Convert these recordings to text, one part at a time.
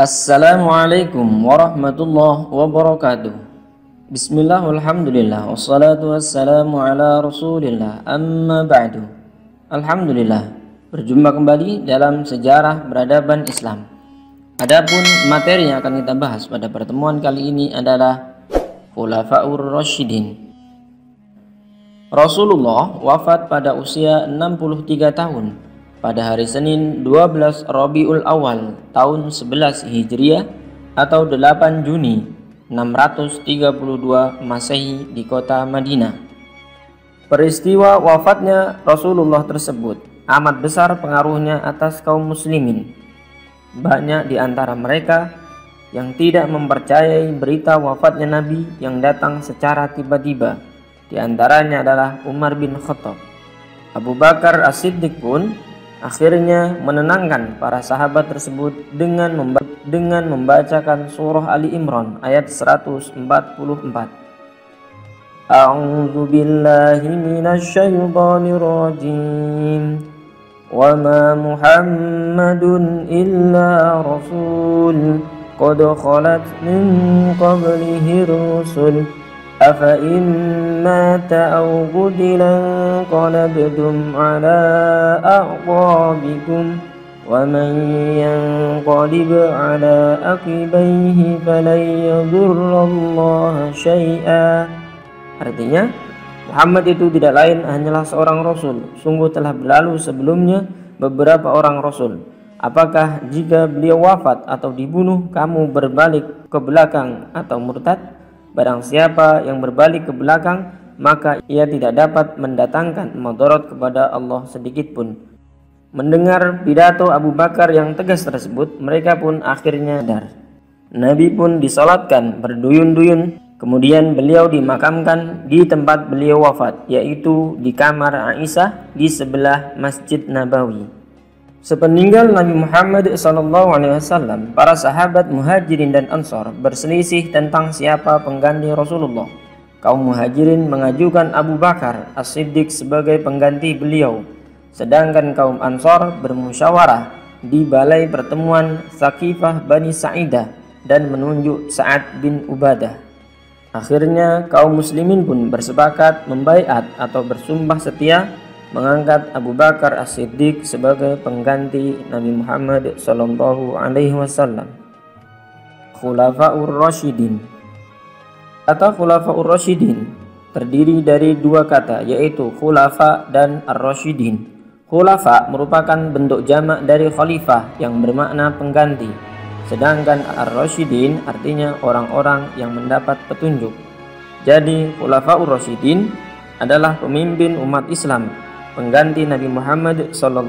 Assalamualaikum warahmatullahi wabarakatuh. Bismillah, alhamdulillah, wassalatu wassalamu ala rasulillah, amma ba'du. Alhamdulillah, berjumpa kembali dalam sejarah peradaban Islam. Adapun materi yang akan kita bahas pada pertemuan kali ini adalah Khulafaur Rasyidin. Rasulullah wafat pada usia 63 tahun pada hari Senin 12 Rabiul Awal tahun 11 Hijriah atau 8 Juni 632 Masehi di kota Madinah. Peristiwa wafatnya Rasulullah tersebut amat besar pengaruhnya atas kaum muslimin. Banyak di antara mereka yang tidak mempercayai berita wafatnya Nabi yang datang secara tiba-tiba. Di antaranya adalah Umar bin Khattab. Abu Bakar As-Siddiq pun akhirnya menenangkan para sahabat tersebut dengan membacakan surah Ali Imran ayat 144. A'udzu billahi minasy syaithanir rajim. Wa ma Muhammadun illa rasul qad khalat min qablihi rusul afa immata aw qudilan qalabtum ala a'qabikum wa man yanqalib ala aqibaihi falan yadurrallaha syai'a. Artinya, Muhammad itu tidak lain hanyalah seorang rasul. Sungguh telah berlalu sebelumnya beberapa orang rasul. Apakah jika beliau wafat atau dibunuh kamu berbalik ke belakang atau murtad? Barang siapa yang berbalik ke belakang, maka ia tidak dapat mendatangkan mudarat kepada Allah sedikit pun. Mendengar pidato Abu Bakar yang tegas tersebut, mereka pun akhirnya sadar. Nabi pun disalatkan berduyun-duyun, kemudian beliau dimakamkan di tempat beliau wafat, yaitu di kamar Aisyah di sebelah Masjid Nabawi. Sepeninggal Nabi Muhammad SAW, para sahabat Muhajirin dan Ansor berselisih tentang siapa pengganti Rasulullah. Kaum Muhajirin mengajukan Abu Bakar As-Siddiq sebagai pengganti beliau, sedangkan kaum Ansor bermusyawarah di balai pertemuan Saqifah Bani Sa'idah dan menunjuk Sa'ad bin Ubadah. Akhirnya kaum muslimin pun bersepakat membaiat atau bersumpah setia mengangkat Abu Bakar As-Siddiq sebagai pengganti Nabi Muhammad SAW. Khulafaur Rasyidin. Kata Khulafaur Rasyidin terdiri dari dua kata, yaitu khulafa dan ar-rasyidin. Khulafa merupakan bentuk jamak dari khalifah yang bermakna pengganti, sedangkan ar-rasyidin artinya orang-orang yang mendapat petunjuk. Jadi Khulafaur Rasyidin adalah pemimpin umat Islam, pengganti Nabi Muhammad SAW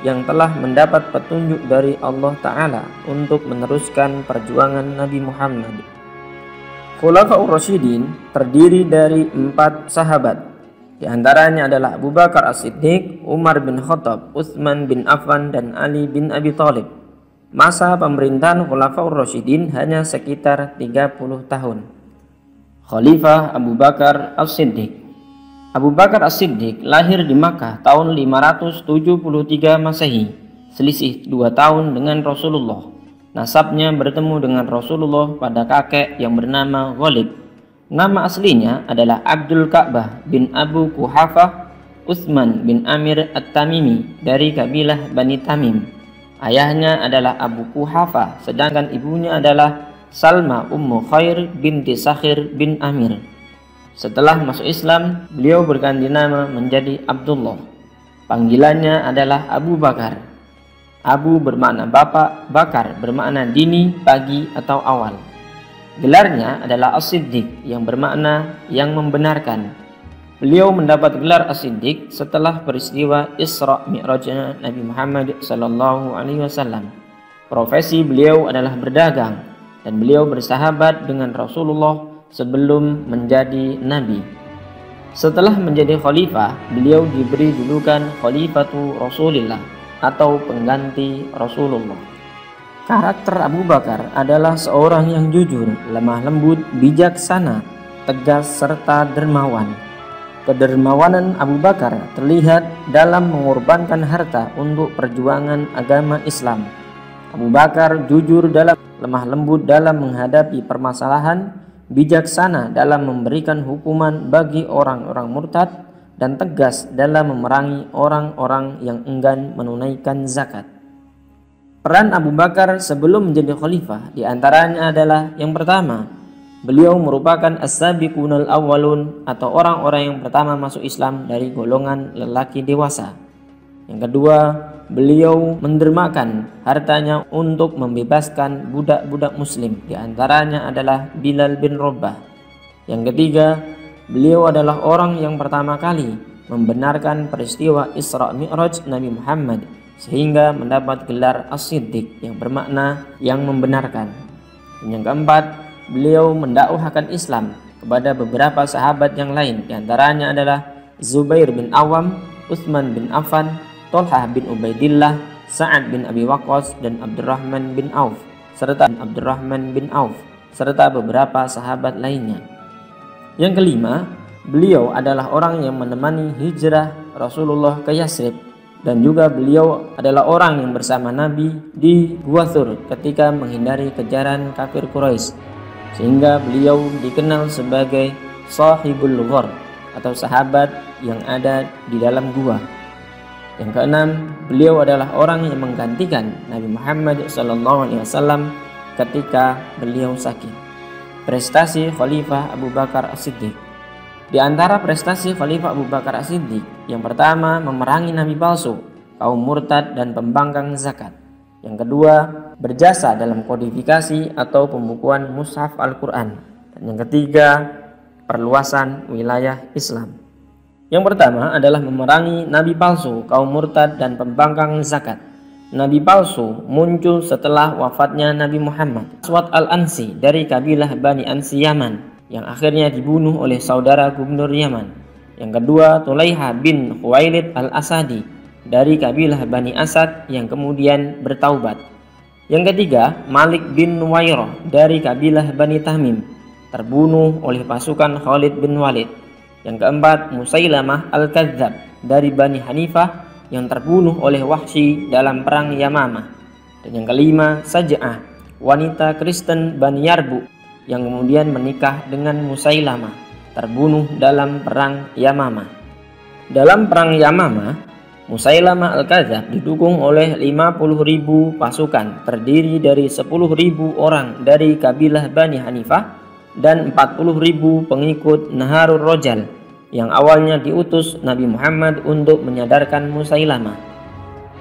yang telah mendapat petunjuk dari Allah Ta'ala untuk meneruskan perjuangan Nabi Muhammad. Khulafaur Rasyidin terdiri dari 4 sahabat. Di antaranya adalah Abu Bakar As-Siddiq, Umar bin Khattab, Utsman bin Affan, dan Ali bin Abi Thalib. Masa pemerintahan Khulafaur Rasyidin hanya sekitar 30 tahun. Khalifah Abu Bakar As-Siddiq. Abu Bakar As-Siddiq lahir di Makkah tahun 573 Masehi, selisih 2 tahun dengan Rasulullah. Nasabnya bertemu dengan Rasulullah pada kakek yang bernama Ghalib. Nama aslinya adalah Abdul Ka'bah bin Abu Quhafah Utsman bin Amir At-Tamimi dari kabilah Bani Tamim. Ayahnya adalah Abu Quhafah, sedangkan ibunya adalah Salma Ummu Khair binti Sakhir bin Amir. Setelah masuk Islam, beliau berganti nama menjadi Abdullah. Panggilannya adalah Abu Bakar. Abu bermakna bapak, Bakar bermakna dini, pagi atau awal. Gelarnya adalah As-Siddiq yang bermakna yang membenarkan. Beliau mendapat gelar As-Siddiq setelah peristiwa Isra Mi'rajnya Nabi Muhammad SAW. Profesi beliau adalah berdagang dan beliau bersahabat dengan Rasulullah sebelum menjadi nabi. Setelah menjadi khalifah, beliau diberi julukan Khalifatu Rasulillah atau pengganti Rasulullah. Karakter Abu Bakar adalah seorang yang jujur, lemah lembut, bijaksana, tegas serta dermawan. Kedermawanan Abu Bakar terlihat dalam mengorbankan harta untuk perjuangan agama Islam. Abu Bakar jujur dalam lemah lembut dalam menghadapi permasalahan, bijaksana dalam memberikan hukuman bagi orang-orang murtad, dan tegas dalam memerangi orang-orang yang enggan menunaikan zakat. Peran Abu Bakar sebelum menjadi khalifah diantaranya adalah yang pertama, beliau merupakan as-sabiqunal awwalun atau orang-orang yang pertama masuk Islam dari golongan lelaki dewasa. Yang kedua, beliau mendermakan hartanya untuk membebaskan budak-budak muslim, diantaranya adalah Bilal bin Rabah. Yang ketiga, beliau adalah orang yang pertama kali membenarkan peristiwa Isra Mi'raj Nabi Muhammad sehingga mendapat gelar As-Siddiq yang bermakna yang membenarkan. Dan yang keempat, beliau mendakwahkan Islam kepada beberapa sahabat yang lain, diantaranya adalah Zubair bin Awam, Utsman bin Affan, Thalhah bin Ubaidillah, Sa'ad bin Abi Waqqas, dan Abdurrahman bin Auf serta beberapa sahabat lainnya. Yang kelima, beliau adalah orang yang menemani hijrah Rasulullah ke Yasrib, dan juga beliau adalah orang yang bersama Nabi di Gua Thur ketika menghindari kejaran kafir Quraisy, sehingga beliau dikenal sebagai Sahibul Ghar atau sahabat yang ada di dalam gua. Yang keenam, beliau adalah orang yang menggantikan Nabi Muhammad SAW ketika beliau sakit. Prestasi Khalifah Abu Bakar As-Siddiq. Di antara prestasi Khalifah Abu Bakar As-Siddiq, yang pertama memerangi nabi palsu, kaum murtad dan pembangkang zakat. Yang kedua, berjasa dalam kodifikasi atau pembukuan mushaf Al-Quran. Dan yang ketiga, perluasan wilayah Islam. Yang pertama adalah memerangi nabi palsu, kaum murtad dan pembangkang zakat. Nabi palsu muncul setelah wafatnya Nabi Muhammad. Aswad Al-Ansi dari kabilah Bani Ansi Yaman yang akhirnya dibunuh oleh saudara gubernur Yaman. Yang kedua, Tulaiha bin Khuwailid Al-Asadi dari kabilah Bani Asad yang kemudian bertaubat. Yang ketiga, Malik bin Nuwairah dari kabilah Bani Tamim terbunuh oleh pasukan Khalid bin Walid. Yang keempat, Musailamah Al-Kadzab dari Bani Hanifah yang terbunuh oleh Wahsy dalam perang Yamamah. Dan yang kelima, Saj'ah, wanita Kristen Bani Yarbu yang kemudian menikah dengan Musailamah, terbunuh dalam perang Yamamah. Dalam perang Yamamah, Musailamah Al-Kadzab didukung oleh 50.000 pasukan terdiri dari 10.000 orang dari kabilah Bani Hanifah dan 40.000 pengikut Naharur Rojal yang awalnya diutus Nabi Muhammad untuk menyadarkan Musailamah.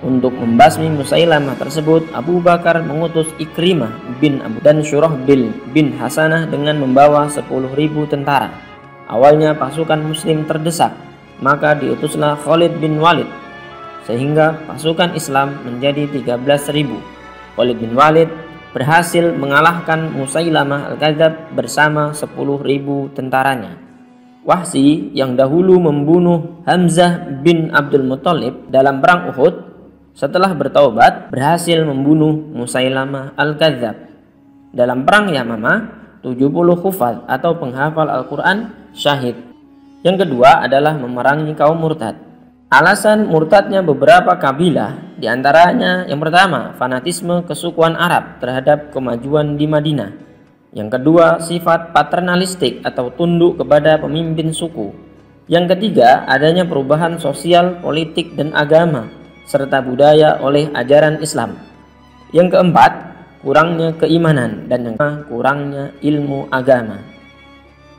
Untuk membasmi Musailamah tersebut, Abu Bakar mengutus Ikrimah bin Abu dan Syurahbil bin Hasanah dengan membawa 10.000 tentara. Awalnya pasukan muslim terdesak, maka diutuslah Khalid bin Walid sehingga pasukan Islam menjadi 13.000. Khalid bin Walid berhasil mengalahkan Musailamah Al-Kadzab bersama 10.000 tentaranya. Wahsy yang dahulu membunuh Hamzah bin Abdul Muthalib dalam perang Uhud, setelah bertaubat berhasil membunuh Musailamah Al-Kadzab. Dalam perang Yamamah, 70 hufaz atau penghafal Al-Quran syahid. Yang kedua adalah memerangi kaum murtad. Alasan murtadnya beberapa kabilah, diantaranya yang pertama, fanatisme kesukuan Arab terhadap kemajuan di Madinah. Yang kedua, sifat paternalistik atau tunduk kepada pemimpin suku. Yang ketiga, adanya perubahan sosial, politik, dan agama serta budaya oleh ajaran Islam. Yang keempat, kurangnya keimanan, dan yang kelima, kurangnya ilmu agama.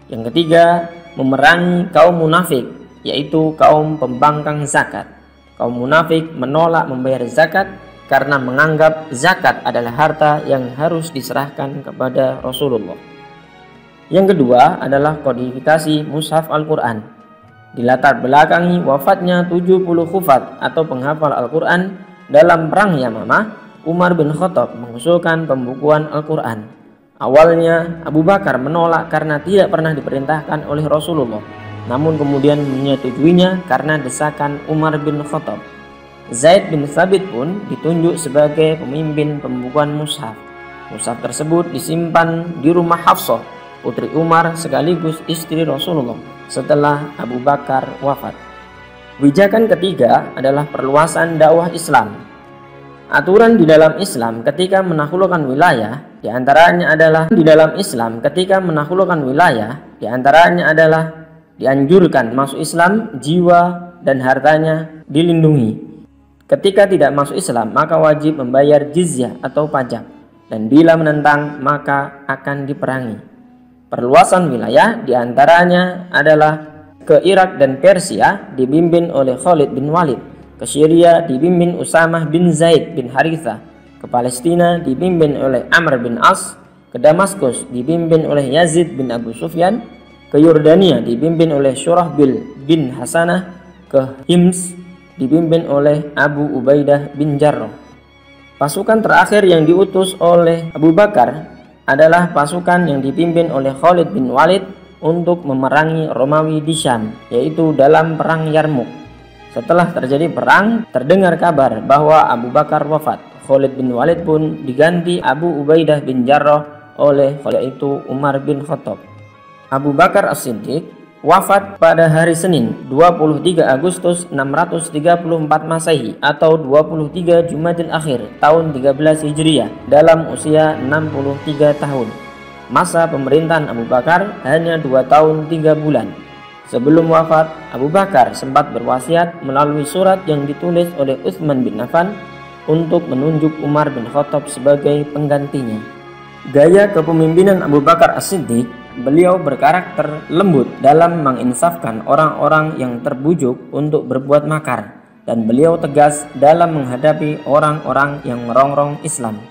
Yang ketiga, memerangi kaum munafik, yaitu kaum pembangkang zakat. Kaum munafik menolak membayar zakat karena menganggap zakat adalah harta yang harus diserahkan kepada Rasulullah. Yang kedua adalah kodifikasi mushaf Al-Quran. Dilatar belakangi wafatnya 70 hufaz atau penghafal Al-Quran dalam perang Yamamah, Umar bin Khattab mengusulkan pembukuan Al-Quran. Awalnya Abu Bakar menolak karena tidak pernah diperintahkan oleh Rasulullah, namun kemudian menyetujuinya karena desakan Umar bin Khattab. Zaid bin Thabit pun ditunjuk sebagai pemimpin pembukuan mushaf. Mushaf tersebut disimpan di rumah Hafsah, putri Umar sekaligus istri Rasulullah setelah Abu Bakar wafat. Pijakan ketiga adalah perluasan dakwah Islam. Aturan di dalam Islam ketika menaklukkan wilayah diantaranya adalah dianjurkan masuk Islam, jiwa dan hartanya dilindungi. Ketika tidak masuk Islam maka wajib membayar jizyah atau pajak, dan bila menentang maka akan diperangi. Perluasan wilayah diantaranya adalah ke Irak dan Persia dipimpin oleh Khalid bin Walid, ke Syria dipimpin Usamah bin Zaid bin Harithah, ke Palestina dipimpin oleh Amr bin As, ke Damaskus dipimpin oleh Yazid bin Abu Sufyan, ke Yordania dipimpin oleh Syurahbil bin Hasanah, ke Hims dipimpin oleh Abu Ubaidah bin Jarrah. Pasukan terakhir yang diutus oleh Abu Bakar adalah pasukan yang dipimpin oleh Khalid bin Walid untuk memerangi Romawi di Syam, yaitu dalam perang Yarmuk. Setelah terjadi perang, terdengar kabar bahwa Abu Bakar wafat. Khalid bin Walid pun diganti Abu Ubaidah bin Jarrah oleh yaitu Umar bin Khattab. Abu Bakar As-Siddiq wafat pada hari Senin 23 Agustus 634 Masehi atau 23 Jumadil Akhir tahun 13 Hijriah dalam usia 63 tahun. Masa pemerintahan Abu Bakar hanya 2 tahun 3 bulan. Sebelum wafat, Abu Bakar sempat berwasiat melalui surat yang ditulis oleh Utsman bin Affan untuk menunjuk Umar bin Khattab sebagai penggantinya. Gaya kepemimpinan Abu Bakar As-Siddiq, beliau berkarakter lembut dalam menginsafkan orang-orang yang terbujuk untuk berbuat makar, dan beliau tegas dalam menghadapi orang-orang yang merongrong Islam.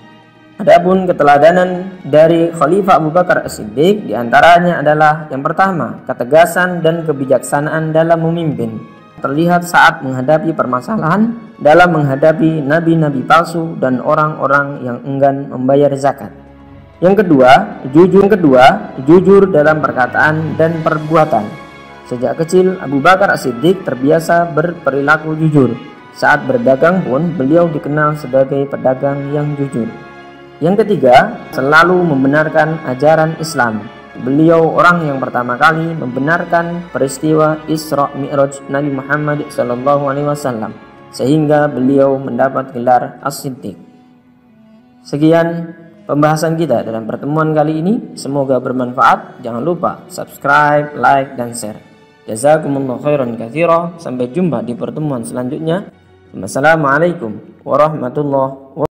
Adapun keteladanan dari Khalifah Abu Bakar As-Siddiq diantaranya adalah yang pertama, ketegasan dan kebijaksanaan dalam memimpin. Terlihat saat menghadapi permasalahan, dalam menghadapi nabi-nabi palsu dan orang-orang yang enggan membayar zakat. Yang kedua, jujur dalam perkataan dan perbuatan. Sejak kecil Abu Bakar As-Siddiq terbiasa berperilaku jujur. Saat berdagang pun beliau dikenal sebagai pedagang yang jujur. Yang ketiga, selalu membenarkan ajaran Islam. Beliau orang yang pertama kali membenarkan peristiwa Isra Mi'raj Nabi Muhammad SAW, sehingga beliau mendapat gelar As-Siddiq. Sekian pembahasan kita dalam pertemuan kali ini, semoga bermanfaat. Jangan lupa subscribe, like, dan share. Jazakumullahu khairan katsira. Sampai jumpa di pertemuan selanjutnya. Wassalamualaikum warahmatullahi wabarakatuh.